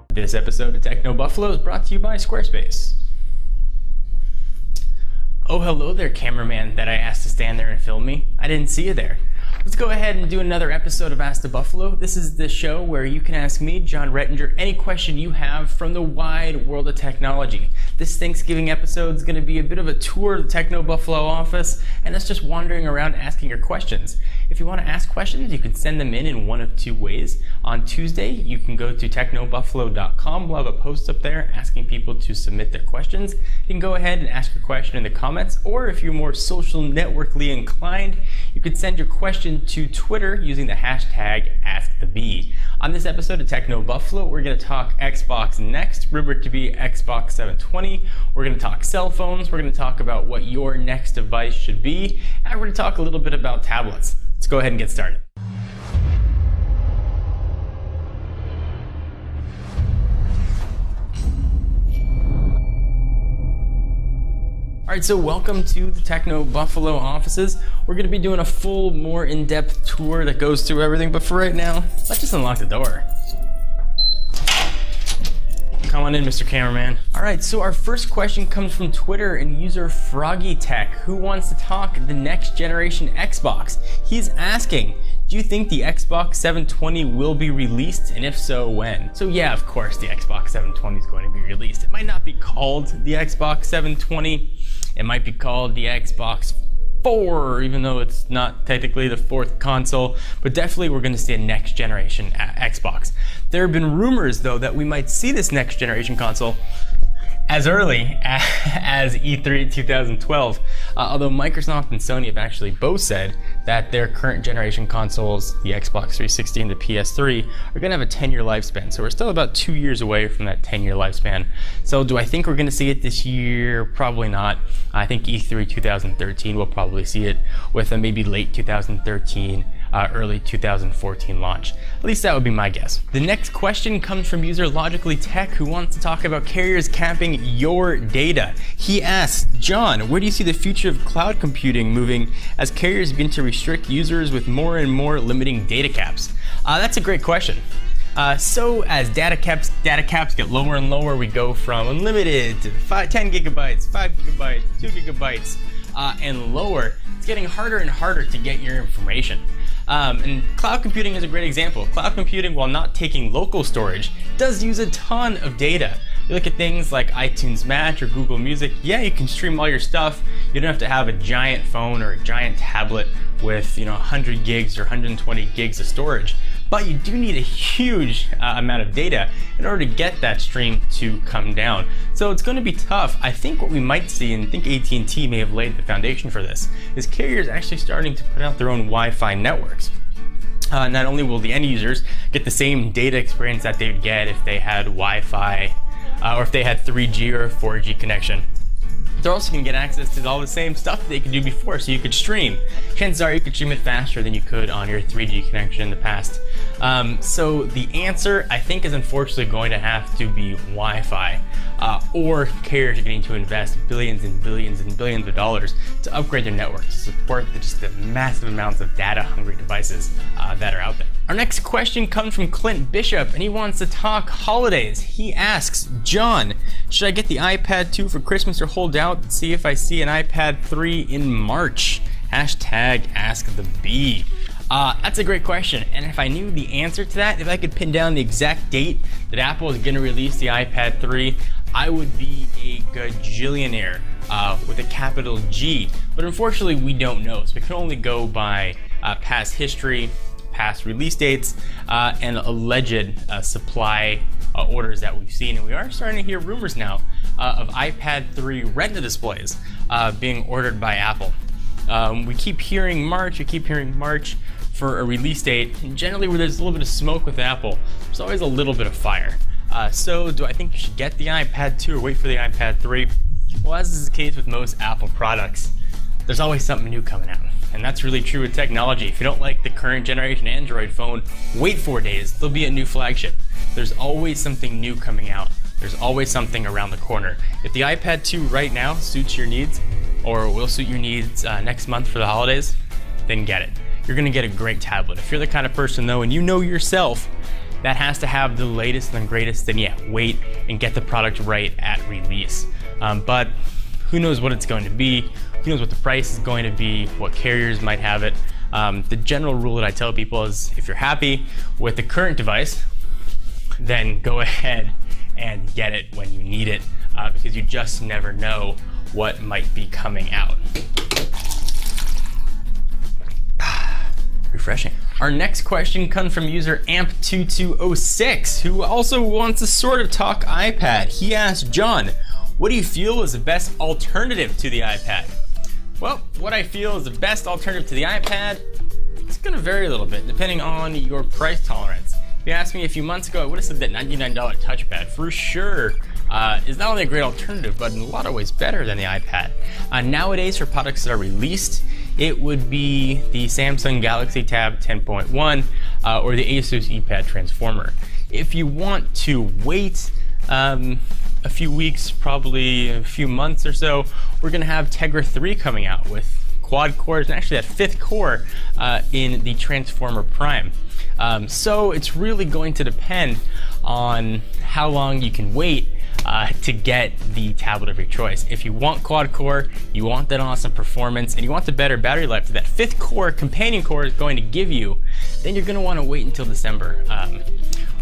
This episode of Techno Buffalo is brought to you by Squarespace. Oh, hello there, cameraman that I asked to stand there and film me. I didn't see you there. Let's go ahead and do another episode of Ask the Buffalo. This is the show where you can ask me, John Rettinger, any question you have from the wide world of technology. This Thanksgiving episode is going to be a bit of a tour of the Techno Buffalo office, and us just wandering around asking your questions. If you want to ask questions, you can send them in one of two ways. On Tuesday, you can go to technobuffalo.com. We'll have a post up there asking people to submit their questions. You can go ahead and ask your question in the comments, or if you're more social networkly inclined, you can send your question to Twitter using the hashtag AskTheBee. On this episode of Techno Buffalo, we're going to talk Xbox Next, rumored to be Xbox 720. We're going to talk cell phones. We're going to talk about what your next device should be. And we're going to talk a little bit about tablets. Let's go ahead and get started. Alright, so welcome to the Techno Buffalo offices. We're going to be doing a full, more in-depth tour that goes through everything, but for right now, let's just unlock the door. Come on in, Mr. Cameraman. Alright, so our first question comes from Twitter and user FroggyTech, who wants to talk the next generation Xbox. He's asking, do you think the Xbox 720 will be released, and if so, when? So yeah, of course the Xbox 720 is going to be released. It might not be called the Xbox 720. It might be called the Xbox 4, even though it's not technically the fourth console, but definitely we're going to see a next generation Xbox. There have been rumors, though, that we might see this next generation console as early as E3 2012, although Microsoft and Sony have actually both said that their current generation consoles, the Xbox 360 and the PS3, are going to have a 10-year lifespan. So we're still about 2 years away from that 10-year lifespan. So do I think we're going to see it this year? Probably not. I think E3 2013 we'll probably see it with a maybe late 2013, early 2014 launch. At least that would be my guess. The next question comes from user Logically Tech, who wants to talk about carriers capping your data. He asks, John, where do you see the future of cloud computing moving as carriers begin to restrict users with more and more limiting data caps? That's a great question. So as data caps get lower and lower, we go from unlimited to 10 gigabytes, 5 gigabytes, 2 gigabytes, and lower. It's getting harder and harder to get your information. And cloud computing is a great example. Cloud computing, while not taking local storage, does use a ton of data. You look at things like iTunes Match or Google Music, yeah, you can stream all your stuff. You don't have to have a giant phone or a giant tablet with 100 gigs or 120 gigs of storage. But you do need a huge amount of data in order to get that stream to come down. So it's going to be tough. I think what we might see, and I think AT&T may have laid the foundation for this, is carriers actually starting to put out their own Wi-Fi networks. Not only will the end users get the same data experience that they would get if they had Wi-Fi or if they had 3G or 4G connection, they're also going to get access to all the same stuff that they could do before, so you could stream. Chances are you could stream it faster than you could on your 3G connection in the past. So the answer, I think, is unfortunately going to have to be Wi-Fi, or carriers are going to invest billions and billions and billions of dollars to upgrade their network to support just the massive amounts of data-hungry devices that are out there. Our next question comes from Clint Bishop, and he wants to talk holidays. He asks, John, should I get the iPad 2 for Christmas or hold out and see if I see an iPad 3 in March? Hashtag AskTheBee. That's a great question, and if I knew the answer to that, if I could pin down the exact date that Apple is going to release the iPad 3, I would be a gajillionaire with a capital G. But unfortunately, we don't know, so we can only go by past history, past release dates, and alleged supply orders that we've seen. And we are starting to hear rumors now of iPad 3 Retina displays being ordered by Apple. We keep hearing March, for a release date. And generally, where there's a little bit of smoke with Apple, there's always a little bit of fire. So do I think you should get the iPad 2 or wait for the iPad 3? Well, as is the case with most Apple products, there's always something new coming out. And that's really true with technology. If you don't like the current generation Android phone, wait 4 days, there'll be a new flagship. There's always something new coming out. There's always something around the corner. If the iPad 2 right now suits your needs, or will suit your needs next month for the holidays, then get it. you're gonna get a great tablet. If you're the kind of person though, and you know yourself, that has to have the latest and greatest, then yeah, wait and get the product right at release. But who knows what it's going to be, who knows what the price is going to be, what carriers might have it. The general rule that I tell people is if you're happy with the current device, then go ahead and get it when you need it, because you just never know what might be coming out. Refreshing. Our next question comes from user Amp2206, who also wants to sort of talk iPad. He asked, John, what do you feel is the best alternative to the iPad? Well, what I feel is the best alternative to the iPad, it's gonna vary a little bit depending on your price tolerance. If you asked me a few months ago, I would have said that $99 touchpad for sure is not only a great alternative, but in a lot of ways better than the iPad. Nowadays, for products that are released, it would be the Samsung Galaxy Tab 10.1 or the Asus ePad Transformer. If you want to wait a few weeks, probably a few months or so, we're gonna have Tegra 3 coming out with quad cores, and actually that 5th core in the Transformer Prime. So it's really going to depend on how long you can wait to get the tablet of your choice. If you want quad core, you want that awesome performance, and you want the better battery life that 5th core companion core is going to give you, then you're gonna wanna wait until December.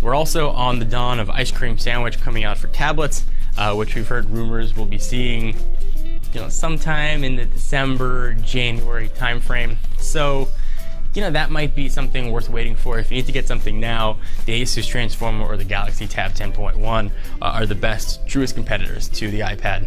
We're also on the dawn of Ice Cream Sandwich coming out for tablets, which we've heard rumors we'll be seeing sometime in the December, January timeframe. So, that might be something worth waiting for. If you need to get something now, the Asus Transformer or the Galaxy Tab 10.1 are the best, truest competitors to the iPad.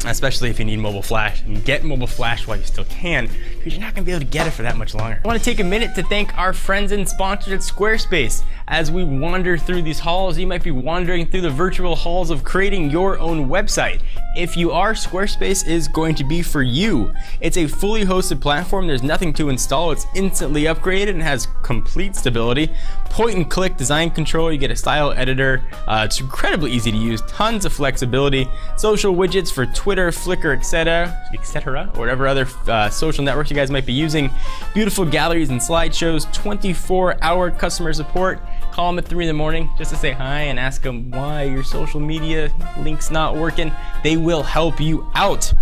Especially if you need mobile flash, and get mobile flash while you still can, because you're not gonna be able to get it for that much longer. I wanna take a minute to thank our friends and sponsors at Squarespace. As we wander through these halls, you might be wandering through the virtual halls of creating your own website. If you are, Squarespace is going to be for you. It's a fully hosted platform, there's nothing to install, it's instantly upgraded and has complete stability. Point and click design control, you get a style editor, it's incredibly easy to use, tons of flexibility, social widgets for Twitter, Flickr, etc., or whatever other social networks you guys might be using. Beautiful galleries and slideshows, 24-hour customer support. Call them at 3 in the morning just to say hi and ask them why your social media link's not working. They will help you out.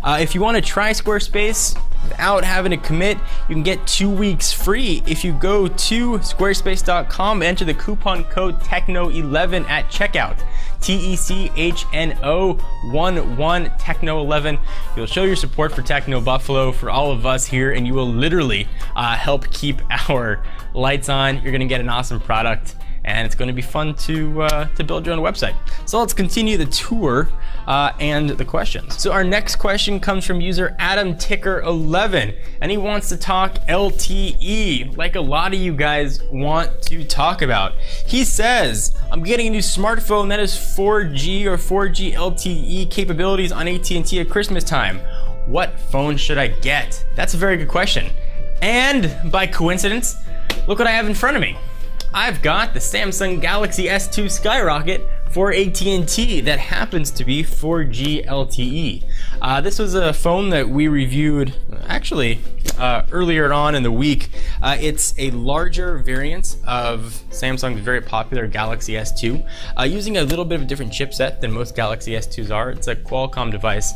If you want to try Squarespace without having to commit, you can get 2 weeks free if you go to squarespace.com and enter the coupon code TECHNO11 at checkout. TECHNO11 TECHNO11. You'll show your support for Techno Buffalo, for all of us here, and you will literally help keep our lights on. You're gonna get an awesome product, and it's going to be fun to build your own website. So let's continue the tour and the questions. So our next question comes from user Adam Ticker 11, and he wants to talk LTE, like a lot of you guys want to talk about. He says, I'm getting a new smartphone that is 4G or 4G LTE capabilities on AT&T at Christmas time. What phone should I get? That's a very good question. And by coincidence, look what I have in front of me. I've got the Samsung Galaxy S2 Skyrocket for AT&T that happens to be 4G LTE. This was a phone that we reviewed actually earlier on in the week. It's a larger variant of Samsung's very popular Galaxy S2, using a little bit of a different chipset than most Galaxy S2s are. It's a Qualcomm device,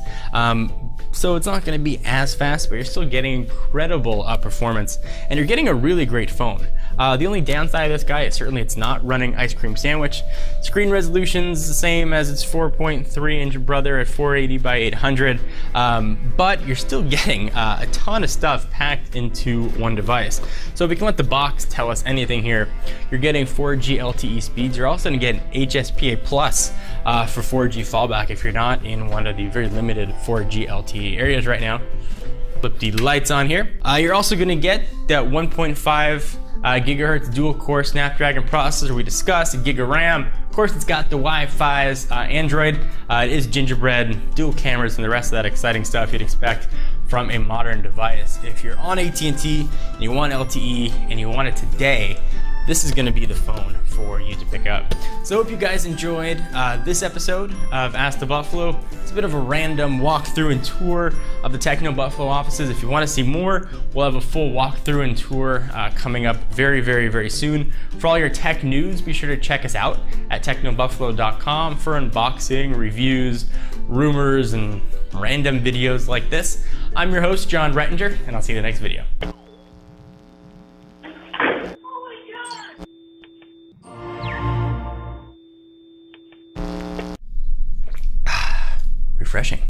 so it's not going to be as fast, but you're still getting incredible performance, and you're getting a really great phone. The only downside of this guy is certainly it's not running Ice Cream Sandwich. Screen resolution's the same as its 4.3-inch brother at 480 by 800, but you're still getting a ton of stuff packed into one device. So if we can let the box tell us anything here, you're getting 4G LTE speeds. You're also going to get an HSPA Plus for 4G fallback if you're not in one of the very limited 4G LTE areas right now. Flip the lights on here. You're also going to get that 1.5 gigahertz dual core Snapdragon processor we discussed, a gig of RAM. Of course, it's got the Wi-Fi's Android. It is Gingerbread, dual cameras, and the rest of that exciting stuff you'd expect from a modern device. If you're on AT&T and you want LTE and you want it today, this is gonna be the phone for you to pick up. So I hope you guys enjoyed this episode of Ask the Buffalo. It's a bit of a random walkthrough and tour of the Techno Buffalo offices. If you wanna see more, we'll have a full walkthrough and tour coming up very, very, very soon. For all your tech news, be sure to check us out at technobuffalo.com for unboxing, reviews, rumors, and random videos like this. I'm your host, John Rettinger, and I'll see you in the next video. Refreshing.